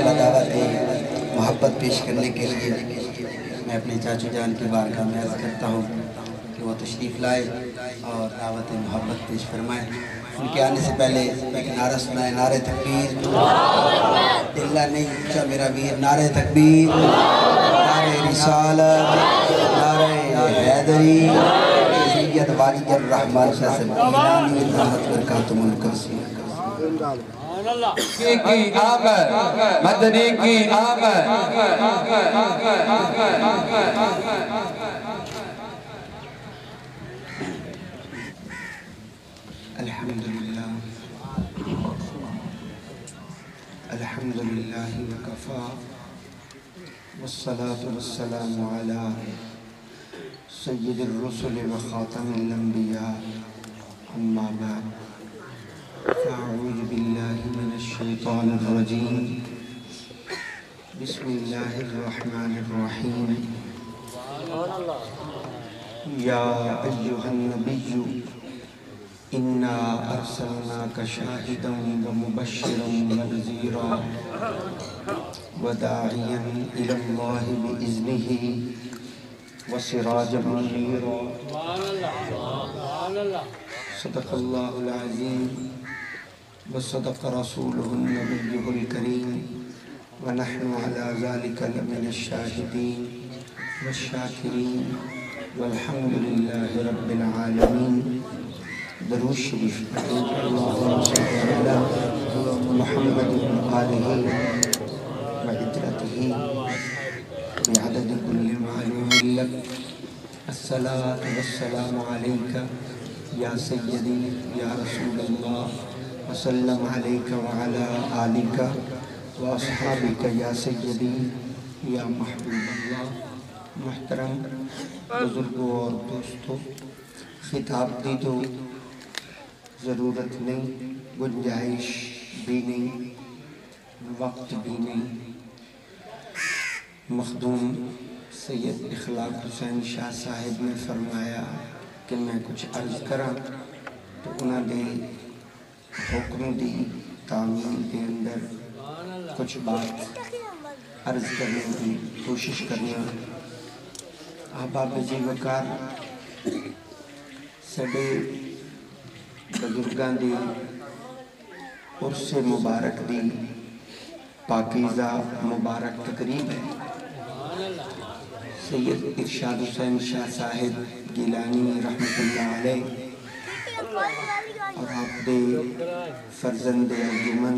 اعلیٰ دعوت محبت پیش کرنے کے لیے میں اپنے چاچو جان کی بارگاہ میں عرض کرتا ہوں کہ وہ تشریف لائے اور دعوت محبت پیش فرمائے۔ ان کے آنے سے پہلے ایک نعرہ سنائے، نعرہ تکبیر، دلہ نہیں اونچا میرا ویر، نعرہ تکبیر، نعرہ رسالت، نعرہ حیدری، سید واجد الرحمن قاسم گیلانی رحمت برکاتہ منکسی۔ کی آمد، مدنی کی آمد، الحمدللہ الحمدللہ وکفا والصلاة والسلام علی سید الرسل وخاتم الانبیاء اما بعد فاعوذ باللہ من الشیطان الرجیم بسم اللہ الرحمن الرحیم یا ایہا النبی اِنَّا أَرْسَلْنَاكَ شَاهِدًا وَمُبَشِّرًا وَنَذِيرًا وَدَاعِيًا إِلَى اللَّهِ بِإِذْنِهِ وَسِرَاجًا مُنِيرًا صدق اللہ العظیم وصدق رسولہ النبی الکریم ونحن على ذلك لمن الشاہدین والشاکرین والحمد للہ رب العالمین۔ درود شریف اللہم صلی علی محمد آلہ وعطرتہ بعدد کل معلوم لک الصلاة والسلام علیکہ یا سیدی یا رسول اللہ وسلم علیکہ وعلا آلکہ واصحابکہ یا سیدی یا محبوب اللہ۔ محترم بزرگوں اور دوستوں، خطاب دی تو ضرورت نہیں، گنجائش بھی نہیں، وقت بھی نہیں۔ مخدوم سید اخلاق حسین شاہ صاحب نے فرمایا کہ میں کچھ عرض کرا تو انہوں نے حکم دی تعمیل کے اندر کچھ بات عرض کرنے کی کوشش کرنا۔ احباب جی وقار سڈے بزرگاں دی عرس مبارک دی پاکیزہ مبارک تقریب ہے۔ سید ارشاد حسین شاہ صاحب گیلانی رحمت اللہ علیہ اور آپ دے فرزند انجمن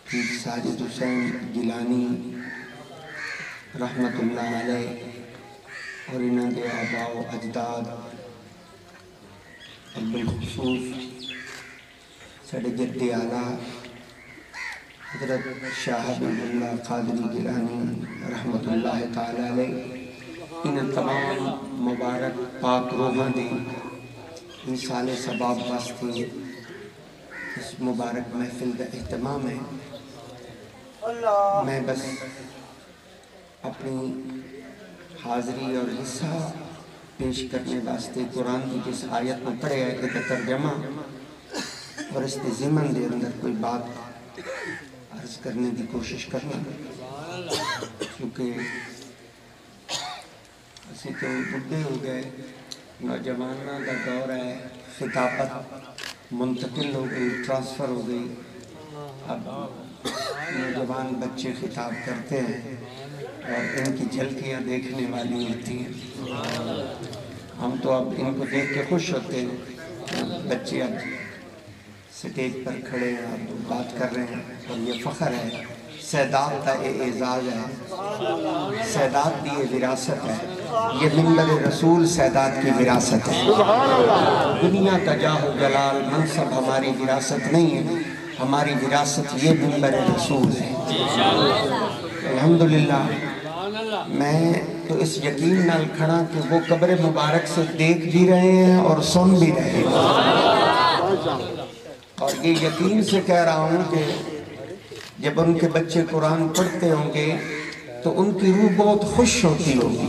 پیر ساجد حسین گیلانی رحمت اللہ علیہ اور انہاں دے آباء و اجداد اور بالخصوص ساڈے جد اعلیٰ حضرت شاہ حبیب اللہ قادری گیلانی رحمت اللہ تعالیٰ علیہ، ان تمام مبارک پاک روحاں دی انسان سباب واسطے اس مبارک محفل کا اہتمام ہے۔ میں بس اپنی حاضری اور حصہ پیش کرنے واسطے قرآن کی جس آیت میں پڑھے ہے کہ ترجمہ اور اس کے ضمن دے اندر کوئی بات عرض کرنے کی کوشش کرنا، کیونکہ اسی تو بڑھے ہو گئے، نوجوانوں کا دور ہے، خطابت منتقل ہو گئی، ٹرانسفر ہو گئی، اب نوجوان بچے خطاب کرتے ہیں اور ان کی جھلکیاں دیکھنے والی ہوتی ہیں۔ ہم تو اب ان کو دیکھ کے خوش ہوتے ہیں، بچے اب سٹیج پر کھڑے ہیں اور بات کر رہے ہیں، اور یہ فخر ہے، سیدات کا اعزاز ہے، سیدات کی یہ وراثت ہے، یہ منبر رسول سیدات کی وراثت ہے۔ دنیا کا جاہ و جلال منصب ہماری وراثت نہیں ہے، ہماری وراثت یہ منبر رسول ہے۔ الحمدللہ میں تو اس یقین نال کھڑا کہ وہ قبر مبارک سے دیکھ بھی رہے ہیں اور سن بھی رہے ہیں، اور یہ یقین سے کہہ رہا ہوں کہ جب ان کے بچے قرآن پڑھتے ہوں گے تو ان کی روح بہت خوش ہوتی ہوگی۔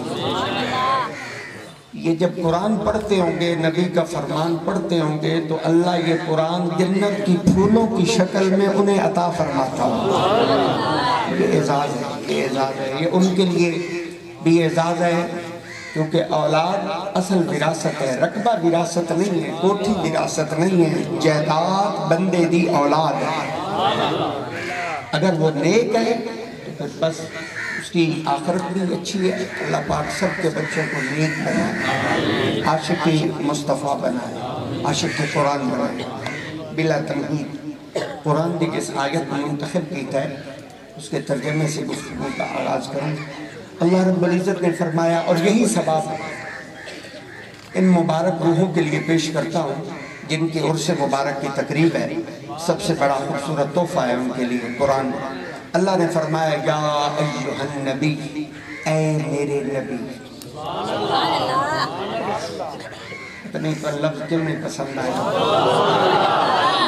یہ جب قرآن پڑھتے ہوں گے، نبی کا فرمان پڑھتے ہوں گے، تو اللہ یہ قرآن جنت کی پھولوں کی شکل میں انہیں عطا فرماتا ہوں۔ یہ اعزاز ہے، یہ اعزاز ہے، یہ ان کے لیے بھی اعزاز ہے، کیونکہ اولاد اصل وراثت ہے، رقبہ وراثت نہیں ہے، کوٹھی وراثت نہیں ہے، جائیداد بندے دی اولاد ہے۔ اگر وہ نیک ہے تو پھر بس اس کی آخرت بھی اچھی ہے۔ اللہ پاک سب کے بچوں کو نیک بنائے، عاشق مصطفیٰ بنائے، عاشق قرآن بنائے۔ بلا تمہید قرآن دی جس آیت میں منتخب کیتا ہے اس کے ترجمے سے گفتگو کا آغاز کریں۔ اللہ رب العزت نے فرمایا، اور یہی سبب ان مبارک روحوں کے لیے پیش کرتا ہوں جن کی عرس مبارک کی تقریب ہے، سب سے بڑا خوبصورت تحفہ ہے ان کے لیے قرآن۔ اللہ نے فرمایا، یا ایھا النبی، اے میرے نبی۔ اتنے پر لفظ کیوں نہیں پسند آیا؟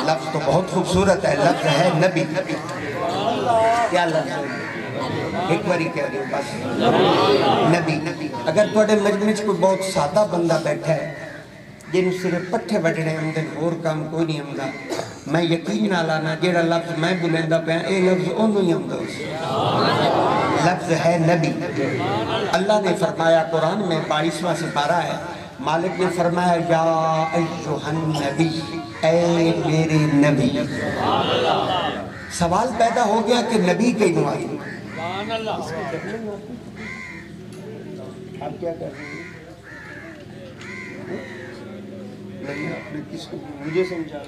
لفظ تو بہت خوبصورت ہے، لفظ ہے نبی۔ کیا لفظ ہے؟ ایک باری کہہ رہی ہوں بس، نبی۔ اگر توڑے مجمع کوئی بہت سادہ بندہ بیٹھا ہے جن صرف پٹھے بڑھنے ہمیں اور کام کوئی نہیں ہمدا، میں یقین نہ لانا جیڑا لفظ میں بلندہ پہ اے لفظ انہوں ہی ہمدا اس لفظ ہے نبی۔ اللہ نے فرمایا قرآن میں 22واں سپارہ ہے، مالک نے فرمایا، یا ایھا النبی، اے میرے نبی۔ سوال پیدا ہو گیا کہ نبی کئی نوائی؟ آپ کیا کر رہے ہیں؟ نہیں، آپ نے کس کو مجھے سمجھا؟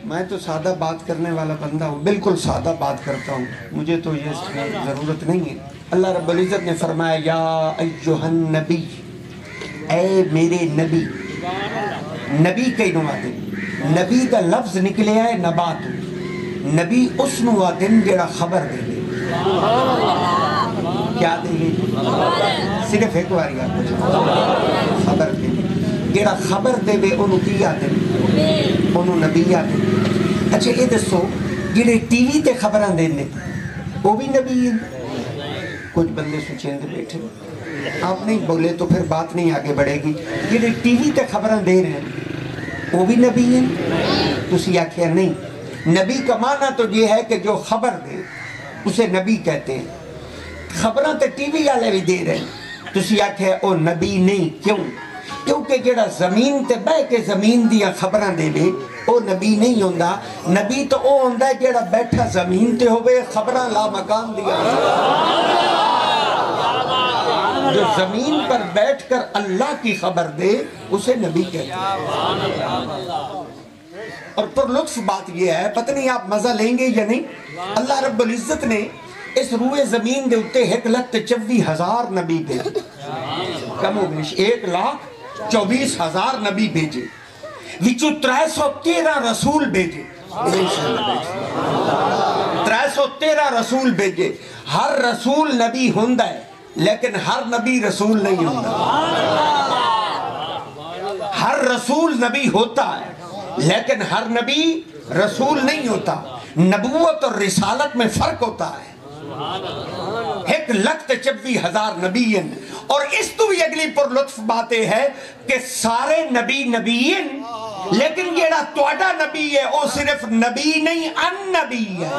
میں تو سادہ بات کرنے والا بندہ ہوں، بالکل سادہ بات کرتا ہوں، مجھے تو یہ ضرورت نہیں ہے۔ اللہ رب العزت نے فرمایا، یا ایھا النبی، اے میرے نبی۔ نبی کئی نوائی؟ نبی کا لفظ نکلے ہے نبات۔ نبی اس نوادن جڑا خبر دے گے۔ کیا دے گے؟ صرف ایک باری آپ کو خبر دے گے، جڑا خبر دے گے انہوں کی آتے انہوں نبی آتے۔ اچھا یہ دسو جڑے ٹی وی تے خبران دینے وہ بھی نبی ہیں؟ کچھ بندے سوچیں دے بیٹھے، آپ نہیں بولے تو پھر بات نہیں آگے بڑھے گی۔ جڑے ٹی وی تے خبران دے رہے ہیں وہ بھی نبی ہیں؟ تسی آکھیا نہیں، نبی کا معنی تو یہ ہے کہ جو خبر دے اسے نبی کہتے ہیں۔ خبران تے ٹی وی والے بھی دے رہے ہیں، تسی آکھیا او نبی نہیں، کیوں؟ کیونکہ جڑا زمین تے بہ کے زمین دیا خبران دے لے او نبی نہیں ہوندا۔ نبی تو او ہوندا ہے جڑا بیٹھا زمین تے ہوئے خبران لا مکان دیا۔ جو زمین پر بیٹھ کر اللہ کی خبر دے اسے نبی کہتے ہیں۔ اور پر لطف بات یہ ہے، پتہ نہیں آپ مزہ لیں گے یا نہیں، اللہ رب العزت نے اس روئے زمین دے اتے 1,24,000 نبی بھیجے، کم ہو گئے 1,24,000 نبی بھیجے، وچو 313 رسول بھیجے، 313 رسول بھیجے۔ ہر رسول نبی ہوندہ ہے لیکن ہر نبی رسول نہیں ہوندہ۔ ہر رسول نبی ہوتا ہے لیکن ہر نبی رسول نہیں ہوتا۔ نبوت اور رسالت میں فرق ہوتا ہے۔ 1,24,000 نبی ہیں، اور اس تو بھی اگلی پر لطف باتیں ہے کہ سارے نبی نبی ہیں، لیکن جیڑا توڑا نبی ہے وہ صرف نبی نہیں، ان نبی ہے۔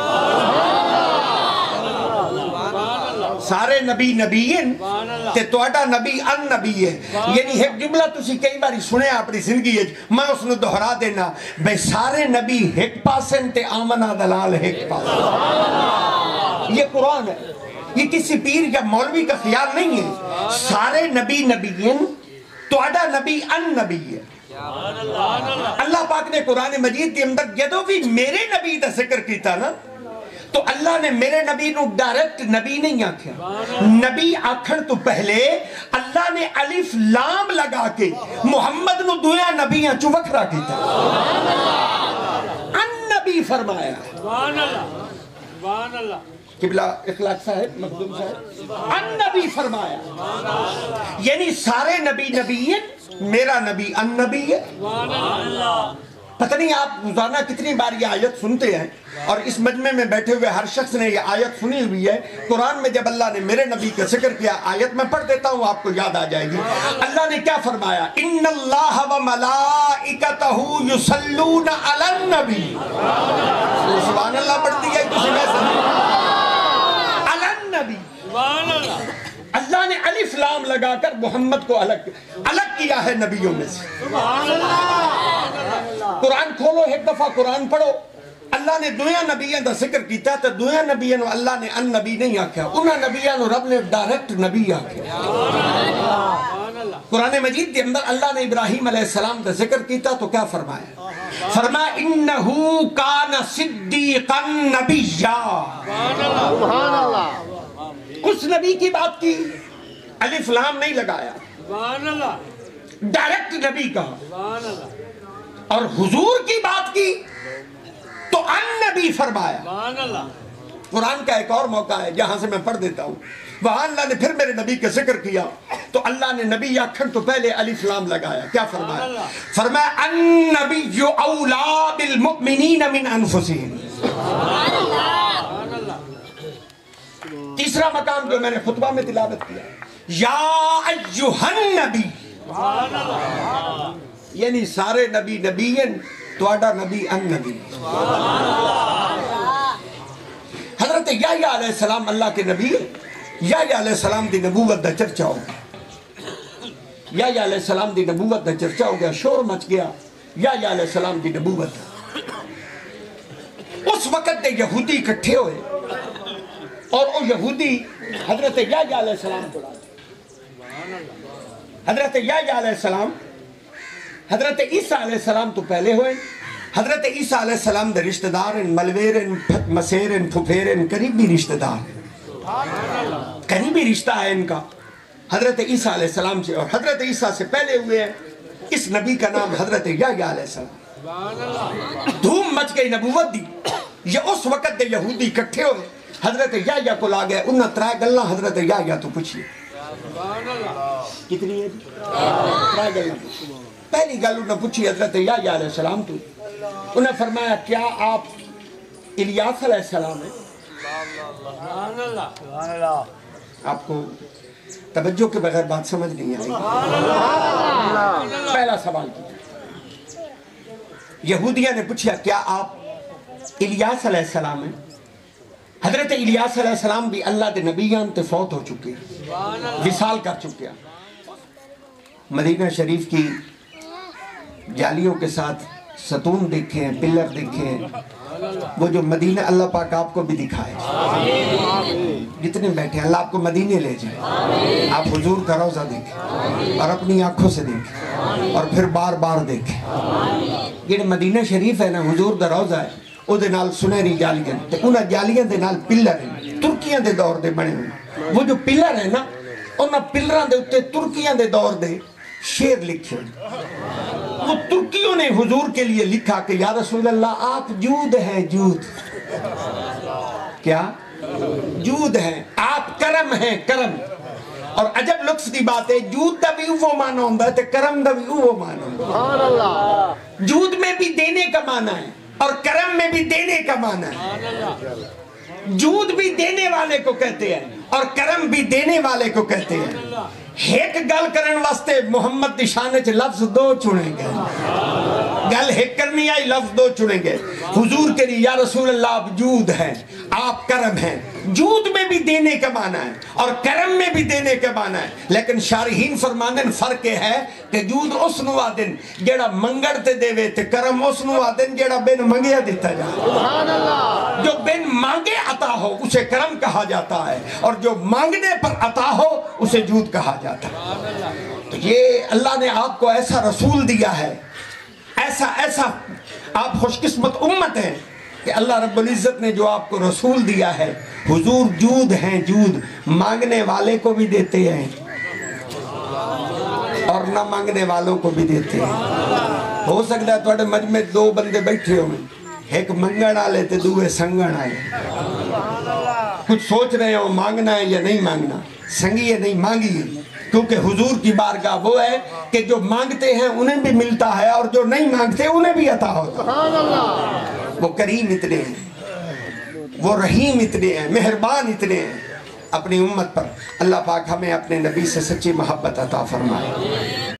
سارے نبی نبی ہیں تے توڑا نبی ان نبی ہے۔ یعنی ایک جملہ تسی کئی باری سنے اپنی زندگی ہے، میں اس نے دہرا دینا، بے سارے نبی ایک پاسن تے آمنہ دلال ایک پاسن۔ یہ قرآن ہے، یہ کسی پیر یا مولوی کا خیال نہیں ہے۔ سارے نبی نبی ہیں، توڑا نبی ان نبی ہے۔ اللہ پاک نے قرآن مجید کے اندر جدو بھی میرے نبی دا ذکر کیتا نا تو اللہ نے میرے نبی نو ڈائریکٹ نبی نہیں آکھیا۔ نبی آکھن تو پہلے اللہ نے الف لام لگا کے محمد نو دویا نبیاں چو وکھرا کیتا، ان نبی فرمایا۔ قبلہ اخلاق صاحب، مخدوم صاحب، ان نبی فرمایا۔ یعنی سارے نبی نبی ہیں، میرا نبی ان نبی ہے۔ پتہ نہیں آپ روزانہ کتنی بار یہ آیت سنتے ہیں، اور اس مجمع میں بیٹھے ہوئے ہر شخص نے یہ آیت سنی ہوئی ہے۔ قرآن میں جب اللہ نے میرے نبی کا ذکر کیا، آیت میں پڑھ دیتا ہوں، آپ کو یاد آ جائے گی۔ اللہ نے کیا فرمایا؟ ان اللہ و ملائکتہ یصلون علی النبی۔ سبحان اللہ پڑھتی ہے کسی میں سے علی النبی۔ اللہ نے الف لام لگا کر محمد کو الگ کیا ہے نبیوں میں سے۔ قرآن کھولو ایک دفعہ، قرآن پڑھو۔ اللہ نے دویا نبیوں دا ذکر کیتا تو دویا نبیوں نو اللہ نے ان نبی نہیں آکھیا، انہاں نبیوں نو رب نے ڈائریکٹ نبی آکھیا۔ قرآن مجید کے اندر اللہ نے ابراہیم علیہ السلام دا ذکر کیتا تو کیا فرمایا؟ فرمایا انہو کان صدیقا نبیّا۔ سبحان اللہ۔ اس نبی کی بات کی، الف لام نہیں لگایا، ڈائریکٹ نبی کہا۔ اور حضور کی بات کی تو ان نبی فرمایا۔ قرآن کا ایک اور موقع ہے جہاں سے میں پڑھ دیتا ہوں، وہاں اللہ نے پھر میرے نبی کا ذکر کیا تو اللہ نے نبی آکھن تو پہلے الف لام لگایا۔ کیا فرمایا؟ فرمایا النبی اولا بالمؤمنین من انفسہم۔ تیسرا مقام جو میں نے خطبہ میں تلاوت کیا، یا ایھا النبی، یعنی سارے نبی نبیین، تواڈا نبی ان نبی۔ حضرت یحییٰ علیہ السلام اللہ کے نبی، یحییٰ علیہ السلام دی نبوت دا چرچا ہو گیا، یحییٰ علیہ السلام دی نبوت دا چرچا ہو گیا، شور مچ گیا یحییٰ علیہ السلام دی نبوت۔ اس وقت دے یہودی اکٹھے ہوئے اور وہ یہودی حضرت یحییٰ علیہ السلام کو حضرت یحییٰ علیہ السلام حضرت عیسیٰ علیہ السلام تو پہلے ہوئے، حضرت عیسیٰ علیہ السلام دے رشتہ دار ہیں، ملویرن، مسیرن، پھپھیرن، قریبی رشتہ دار ہیں، قریبی رشتہ ہے ان کا حضرت عیسیٰ علیہ السلام سے، اور حضرت عیسیٰ سے پہلے ہوئے ہیں۔ اس نبی کا نام حضرت یحییٰ علیہ السلام۔ دھوم مچ گئی نبوت دی۔ یہ اس وقت دے یہودی اکٹھے ہوئے، حضرت یحییٰ کو لا گئے، انہاں ترائے گلاں حضرت یحییٰ تو پوچھئے۔ کتنی ہے؟ ترائے گلاں پوچھئے۔ پہلی گل انہوں نے پوچھی حضرت یحییٰ علیہ السلام تو، انہوں نے فرمایا کیا آپ الیاس علیہ السلام ہیں؟ آپ کو توجہ کے بغیر بات سمجھ نہیں آئی۔ پہلا سوال کیا، یہودیہ نے پوچھا کیا آپ الیاس علیہ السلام ہیں؟ حضرت الیاس علیہ السلام بھی اللہ دے نبیان تے فوت ہو چکے، وصال کر چکے۔ مدینہ شریف کی جالیوں کے ساتھ ستون دیکھیں، پلر دیکھیں، وہ جو مدینہ اللہ پاک آپ کو بھی دکھائے، جتنے بیٹھے اللہ آپ کو مدینے لے جائے، آپ حضور کا روضہ دیکھیں اور اپنی آنکھوں سے دیکھیں اور پھر بار بار دیکھیں۔ یہ مدینہ شریف ہے نا، حضور دا روضہ ہے، او دے نال سنہری جالیاں تے انہاں جالیاں دے نال پلر ہیں، ترکیاں دے دور دے بنے ہوئے۔ وہ جو پلر ہیں نا، انہاں پلراں دے اتے ترکیاں دے دور دے شیر لکھے، وہ ترکیوں نے حضور کے لیے لکھا کہ یا رسول اللہ آپ جود ہیں، جود کیا؟ جود ہیں، آپ کرم ہیں، کرم۔ اور عجب لطف دی بات ہے، جود دا بھی وہ معنی ہوندہ ہے تے کرم دا بھی وہ معنی ہوندہ ہے۔ جود میں بھی دینے کا معنی ہے اور کرم میں بھی دینے کا معنی ہے۔ جود بھی دینے والے کو کہتے ہیں اور کرم بھی دینے والے کو کہتے ہیں۔ ایک گل کرن واسطے محمد دی شان وچ لفظ دو چنیں گے، گل ایک کرنی آئی لفظ دو چنیں گے۔ حضور کے لیے یا رسول اللہ آپ جود ہیں، آپ کرم ہیں۔ جود میں بھی دینے کا معنی ہے اور کرم میں بھی دینے کا معنی ہے، لیکن شارحین فرماندن فرق ہے کہ جود اس نو آدن جیڑا منگڑ تے دے وے تے کرم اس نو آدن جیڑا بن منگیا دیتا جائے۔ جو بن مانگے عطا ہو اسے کرم کہا جاتا ہے، اور جو مانگنے پر عطا ہو اسے جود کہا جاتا ہے۔ تو یہ اللہ نے آپ کو ایسا رسول دیا ہے، ایسا آپ خوش قسمت امت ہیں کہ اللہ رب العزت نے جو آپ کو رسول دیا ہے۔ حضور جود ہیں، جود مانگنے والے کو بھی دیتے ہیں اور نہ مانگنے والوں کو بھی دیتے ہیں۔ ہو سکتا ہے تھوڑے مجمع دو بندے بیٹھے ہوئے، ایک منگن آلے تے دوے سنگن آئے، کچھ سوچ رہے ہو مانگنا ہے یا نہیں مانگنا، سنگی ہے نہیں مانگی ہے، کیونکہ حضور کی بارگاہ وہ ہے کہ جو مانگتے ہیں انہیں بھی ملتا ہے اور جو نہیں مانگتے انہیں بھی عطا ہوتا ہے۔ وہ کریم اتنے ہیں، وہ رحیم اتنے ہیں، مہربان اتنے ہیں اپنی امت پر۔ اللہ پاک ہمیں اپنے نبی سے سچی محبت عطا فرمائے۔